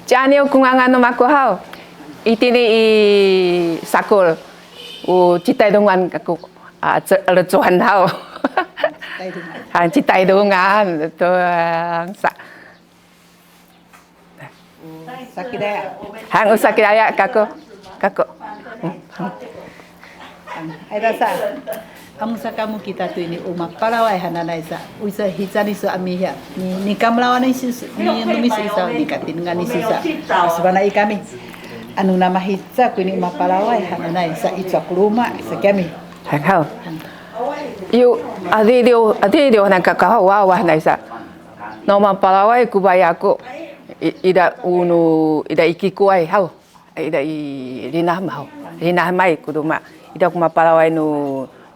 Jangan kungangan nama aku hau. Itini I sakul. Citai dungan aku lecuhan hau. Citai dungan tu sa. Sakit daya. Hang sakit daya kako. Ada sa. Ang sa kamu kita tu ini umak palawai hananai sa. Uisa hitsani so amihya. Ni kamlawan ni numis isa ni katin ngani sisa. Sebenarnya kami. Anu nama hitsa ku ini umak palawai hananai sa itsa kuruma sa kami. Hang hau. Yu adi dia nak kakak wah nai sa. Nama palawai kubaya aku. Ida iki kuai hau. Ida I rinah mau. Rinah mai kuduma. Ida kuma palawai nu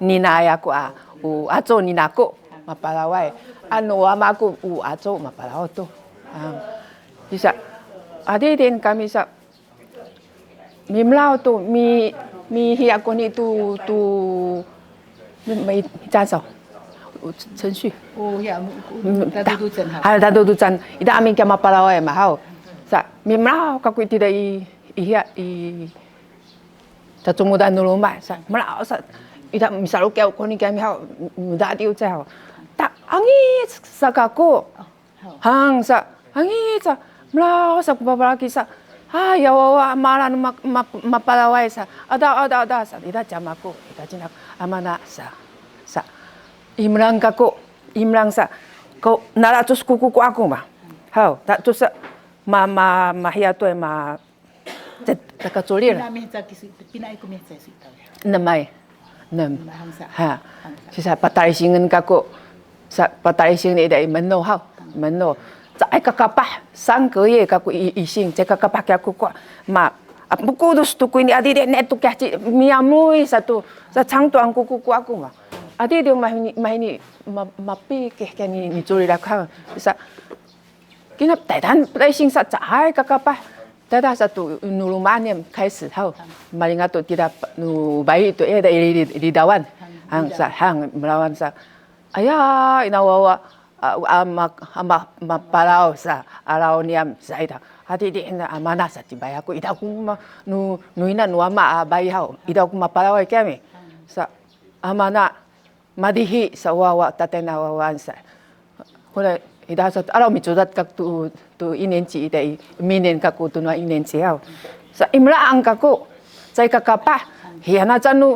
nina aku aco nina aku mapalawai anu ama aku aco mapalaw to bisa ade den kami sa mimlao to mi hi aku ni tu mai jansa程序ya tadu chen ha ha tadu chen ida amin ka mapalawai ma hau sa mimlao ka ku tidak i tatumudan nuluma sa mlao sa ida misal kau kau ni kami hau muda dia cah tak angin sakaku hang sa angin sa melau sa beberapa kisah ya wawa malan mapalawai sa ada sa ida jamaku ida jinak amana sa imrang sa kau naratus kuku aku mah hau tak tu sa ma hiatu ma tak kecuali namai ha sisa patai singan kako sa patai sing ni dai menno hau menno sa ai kakapah sang ke ye kako ising sa kakapah ke aku ko ma buku dus tu ku ni adi de net tu ka ci miamui satu sa chang tu ang kuku aku ma adi de mai ni mapi ke ni curi dak ha sa kinap dan patai sing sa ai kakapah tada satu nulumannya 开始后 malinga tu tidak nu bayi tu ada lidawan hang sa hang melawan sa ayah inawawa ama palau sa alau niam zaida hati di amana sa tibai aku ida aku nu ina nu ama bayi hau ida aku mapalau kami sa amana madihi sa wawa tatena wawan sa hole ida sa alau micudat kak tu 1年级的明年kaku tu na 1年级hau sa imlaan kaku sai kakapa hiana janu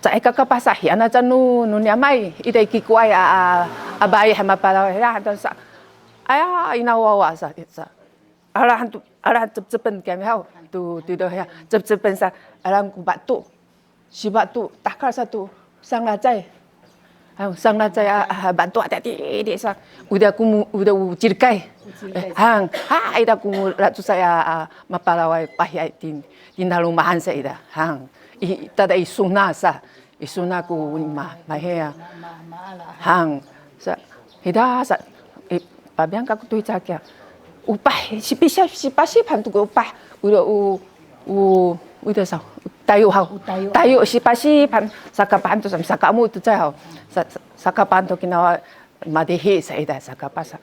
sai kakapa sa hiana janu nunya mai ida kikuai abai hama pala ya dan sa aya inawawa sa arahan cepcepen kami hau tu do ya cepcepen sa alam ku batu si batu takal satu sang lajai sang lajai batu hati dia sa udah cirkai hang ida ku ratu saya mapalawai pahai tin rumahan saya ida hang tada isuna ku mahea hang sa ida sa pabiang ka ku tu cakia upah si pan tu upah udah sa tayo si pan sakapan tu sakamu tu cai hau sakapan tu kinawa madihi sa ida sakapasa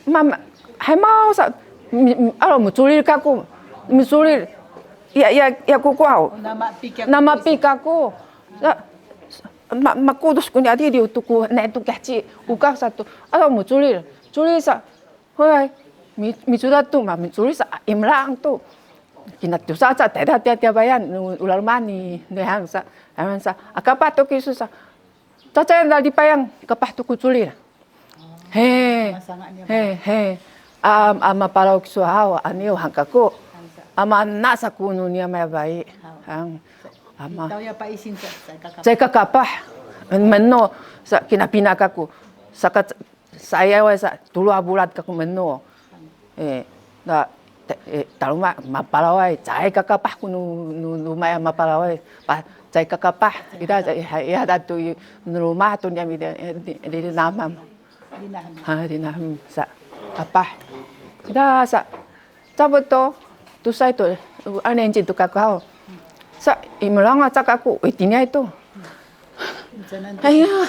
mama hai mau sa alo muculir kaku muculir ya kuku hau nama pikaku makudus kunya dia tuku naik tu kaci uka satu alo muculir sa hoi micudat tu muculir sa imlang tu kina tu sa tiada bayan ular mani nehang sa akapa tu kisu sa caca yang dah dipayang kapah tu kuculir he ama palau kisuhau aniu hangkaku ama nasa kunu niya may bayi hang ama saya kakapah menno sa kinapina kaku sakat saya sa tulu abulat kaku menno na taluma mapalawai saya kakapah kunu lumaya mapalawai saya kakapah ida ya datu rumah tu niya di nama dinaham sa apa dah sa cabuto tu saya tu aneh tu kakak sa imlang acak aku itinya itu ayah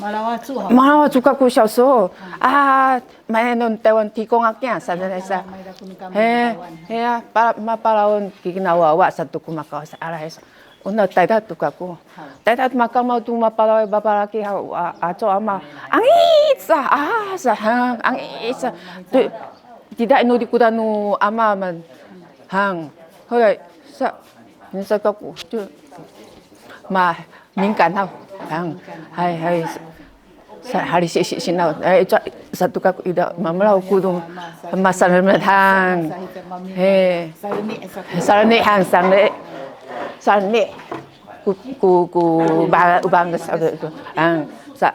马拉瓦住个小时候啊，买那台湾提供啊，件啥的啥，啊，巴拉文给那娃satu ku makau sa ala esa. Una taida tu kaku. Taida makau mau tu ma palau bapa laki hau aco ama. Angit sa angit sa. Tu tidak nu dikudanu ama man. Hang. Hoi sa ni sa kaku tu ma mingkan hau. Hang. Hai hari si nau. Satu kaku ida mamlau kudung masalah hang. Sarane hang sarane ku bang itu hang sa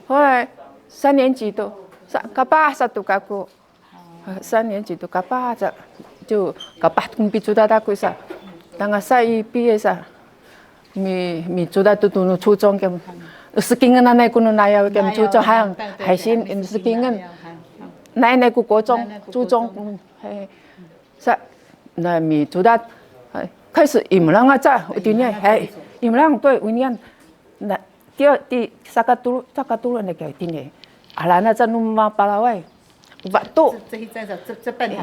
hoi 3年级都sa kapah satu kaku 3年级都kapah sa就 kapah kumpi sudah aku sa tangga sai piye sa mi sudah tu nu初中 kem 스킹은 안에 kuno 나야 kem 初中 hang haisin 스킹은 나이 ku 国中 初中 sa那米主大开始伊姆朗啊在今年还伊姆朗对今年那第萨卡杜那个今年阿拉那在努马巴拉维waktu cepat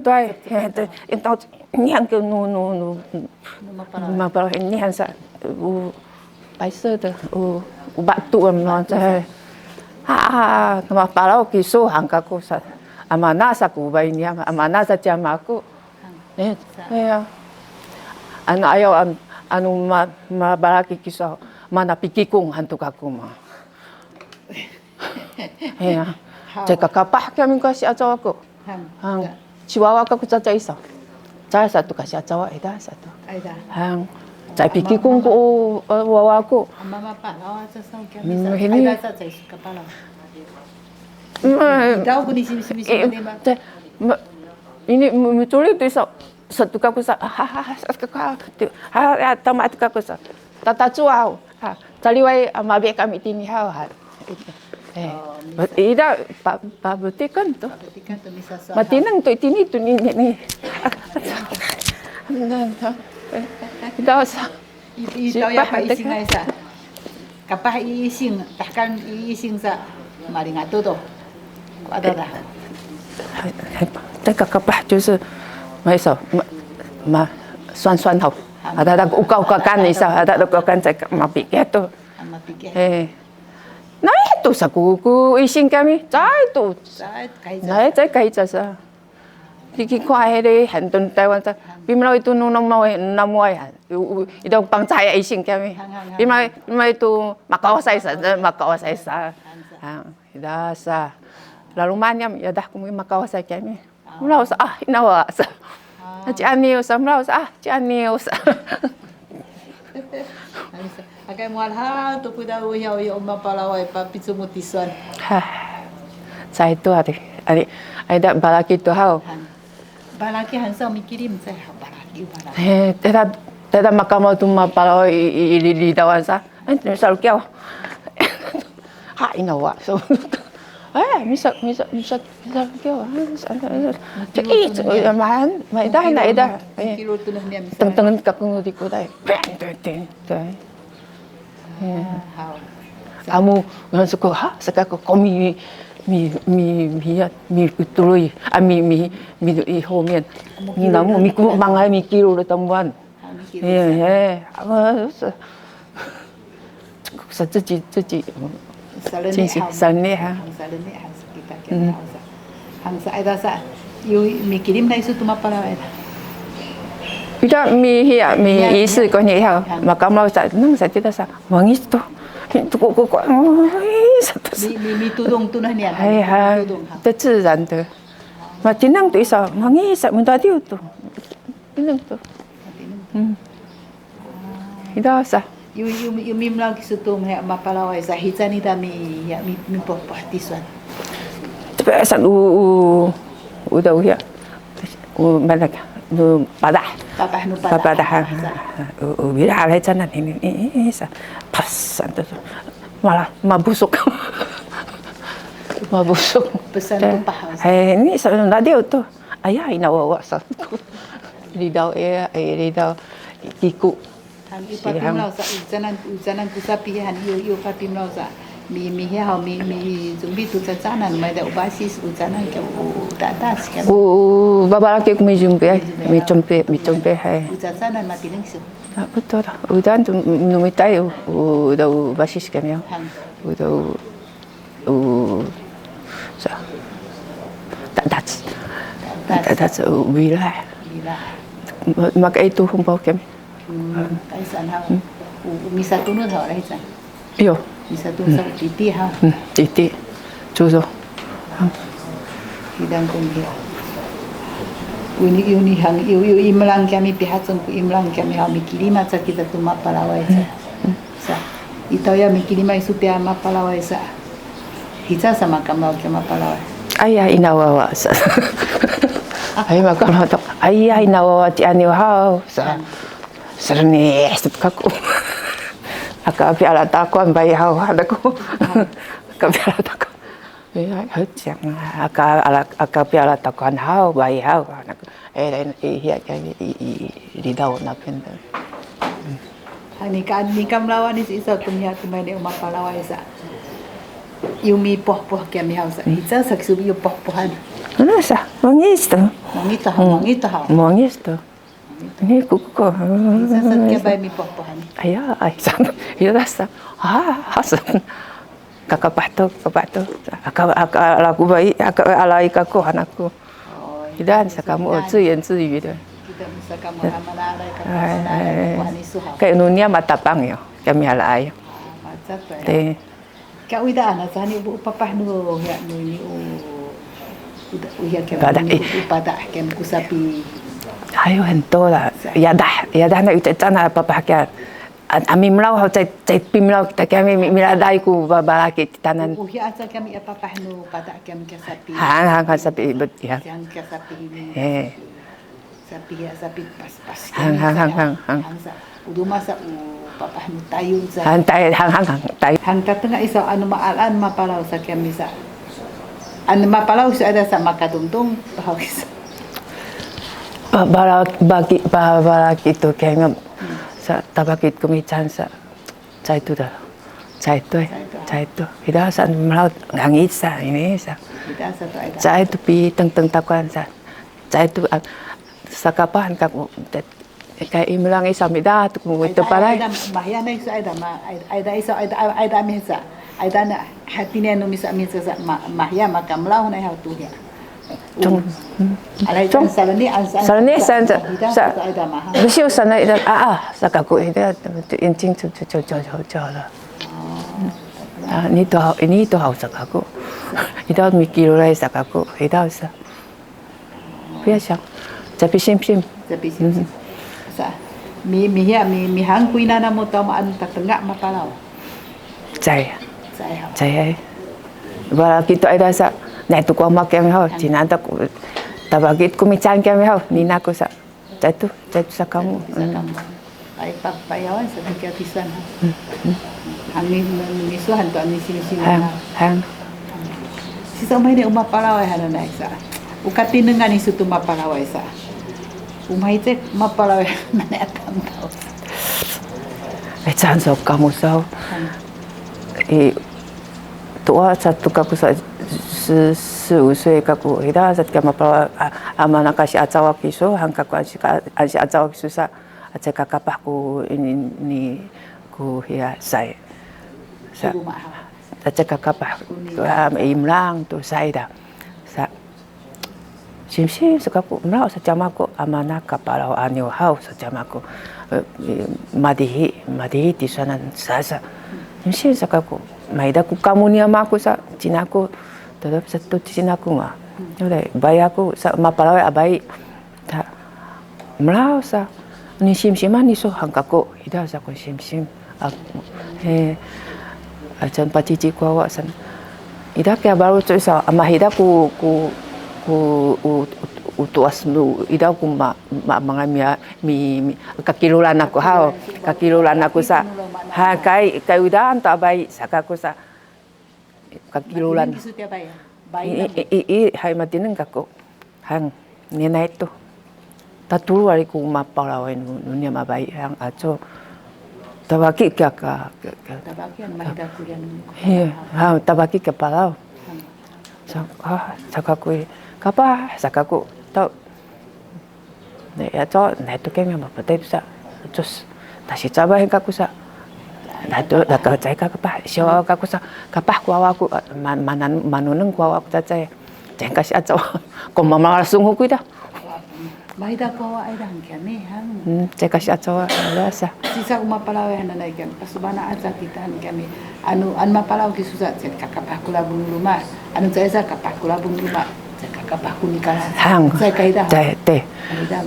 对对到年个努马巴拉维年啥白色的waktu嘛在嘛巴拉维说韩国sa amana sa kubay niya, amana sa tiyama ko. Kaya, ayaw, mabalaki kisa, manapikikong hantuk ako ma. Kaya, kakapah kami kasi asawa ko. Chihuahua ka ko sa isa. Sa satu kasi asawa, ida satu. Sa pikikong ko, wawa ko. Mama pa, lawa sa sa kami. Ida sa isa kapalaw. Tahu ni sini ini muncul itu satu kaku sa tamat kaku sa tata cuau caliwai amabe kami tini hau ida babutikan tu matinang tu tini tu ni ida sa ida ya pa ising sa kapah ising takkan ising sa maling atu tu 这个kapah 就是没手酸头，ada uka-ukakan isa, ada uka-ukakan saya mapikit tu. Nah itu saku ising kami, itu, nah saya kaita sa. Diki kuai deh, hantu Taiwan sa. Bimlau itu namuai, itu bang saya ising kami. Bimlau itu makawasai sa. Ida sa. Lalu manyam ya dah kami makawasai kami. Mlau sa inawa sa. Cianiu sa mlau sa cianiu sa. Akai mual tu kuda uyau ya umma palawai pa pitsumutisuan. Sa itu ada balaki tu hau. Balaki hansa mikirim saya balaki. Tidak makamau tu ma palawai di dawan sa. Selalu kau. Inawa so. Misa kau. Cek mai dah. Teng kakung di kudai. Kamu suka sekarang komi mi kutului mi i homian mi namu mi ku mangai mi kilo le tamuan sa 自己 salne ha hangsa ada sa yu mi kirim na isu tuma para ada ida mi isi ko ni ha makamau sa nang sa tita sa mangis to ko mi tudung tunah ni ada tudung 自然的 嘛tinang tu isa mangis sa mun tadi tu tinang tu ida sa yu mimlang kisutum he mapalawai sa hitsani da mi partisuan tapi asan udah ya mana nu padah bila ada jalan ini sa pas santu malah mabusuk pesan tumpah ini sebenarnya dia tu ayah inawa sa lidau lidau kiku Ipapimlau sa ujanan kusapihan yu papimlau sa mi hao mi zumbi tu cacanan mai da ubasis ucanan ke dadas ke babalaki ko may jumpe, may jumpe hai. ucacanan mati lengsu betul. Udan tu numitai udah basis kami ya. Udah sa that's wilayah. Maka itu humpau kami. Kaisan hao misa tunut hao lah hisan. Iyo. Misa tunut sa titi hao. Titi. Cuso. Hidang kong dia. Uni hang iu imlang kami pihak ku imlang kami hao mikilima sa kita tu mapalawai sa. Itaw ya mikilima isu pia mapalawai sa. Hisa sama kamau ke mapalawai. Ayah inawawa sa. Ay makamau to. Ayah inawawa ti ani hao sa. Serni esut kaku. Aka piala takuan bayi hao hadaku. Aka piala takuan. Ya, hutjang. Aka piala takuan hao bayi hao hadaku. Iya kami di daun napin. Ni kam lawan is isa tumia tumai de mapalawai sa. Yumi poh kami hao sa. Hisa saksubi yu poh-pohan. Ano sa? Mangis to. Mangita hao. Mangis to. Ini kuko. Sasat kaya ba mi poh-pohan? Ayah, san. Irasa. Hasan. Kakapahto. Aka laku bayi, aka alai kaku anakku. Dan sakamu zhiyan zhiyu de. Kita bisa kamu amana alai kaku suha. Kayak nunia matapang yo, kami alai. Macam tu. Te. Kau ida anak sani bu papah nu ya nu ini udah kami pada kami kusapi. Hay很多啦，也大那有真係爸爸嘅，咪唔撈就變撈，但係咪拉大個爸爸嘅tanan。Uhi aja kami apa pahnu pada kami kasapi. Hang sapi bet ya. Yang kasapi ini. Sapi pas. Hang. Udah masa papahnu tayung sa. Hang tayo. Hang tatengah isa anu maalan mapalau sa kami sa. Anu mapalau sa ada sa makadungtung bahawis. Balak itu kayaknya tabakit kumican sa cai itu. Kita sa melaut ngangit sa ini sa. Cai itu pi teng takuan sa. Cai itu sakapan kaku kayak imlang isa mida tu mu itu parai. Mahya na isa ada misa. Ada na hatine no misa sa mahya makamlau na hatu ya. Alai salani san sa bisiu sana ida sakaku ida inting cu la. Ini to hau sakaku. Ida mikir lai sakaku ida sa. Biasa. Tapi sim. Sa mi hang kuina na mo ta maan tatengak mapalau. Cai. Bara kita ada sa na itu ko makem ho cinanta tabagit kumican kami ho nina ko sa jatuh sa kamu ai papayawan sa kiapisan angin misuhan to ani sini hang sisa mai de uma palawai hana na sa ukati dengan isu tu mapalawai sa umai te mapalawai na atam tau chan so kamu sa tua satu kaku sa 15岁kaku ida sat kama pa amana kasi acawa kiso hangka ko ansi acawa kiso sa aca kakapah ku ini ku ya sai sa aca kakapah imlang tu sai da sa sim sakaku mlau sa jamaku amana kapala anyo hau sa jamaku madihi di sana sa sim sakaku maida ku kamu ni amaku sa cinaku tetap satu cinaku mah udah bayi aku sa mapalawai abai tak melau sa ni sim ni so hangkaku ida sa ku sim acan pacici ku awak san ida kaya baru tu sa ama ida ku utuas lu ida ku mangamia mi kakilulan aku sa ha kai udah anta abai sakaku sa kakilulan hai matineng kako hang nena itu tatulu ari ku mapalawai nunia mabai hang aco tabaki ka Tabakian mahida kulian. tabaki ka palau sakaku sakaku tau ya to na to kemi ma patay sa tos tashi trabahin ka ko sa nato nakacay ka pa siya ka ko sa kapah ko aku manuneng ko aku tacay tengka si atso ko mamalasung ko ida Mahida ko ay dang kami hang. tengka si atso sa Sisa umapalaw na na kami pasubana atsa kita kami anu an mapalaw kisusa set kakapah kula bung rumah anu saya sa kapah kula bung rumah kakapah kunikala hang saya kaida te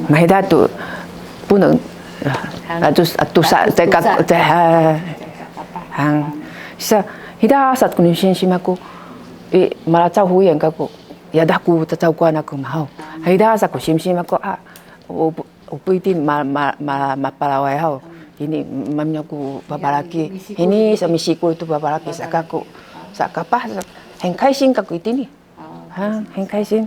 mahida tu punang atusa tengka hang sa hida asat kunin simako malah tahu huyan kako ya dah ku tahu ku anak mau hida asat ku simako upitin mapalawai hau ini mamnya ku babalaki ini samisiku itu babalaki sakaku sakapah heng kaisin kako itini hang heng kaisin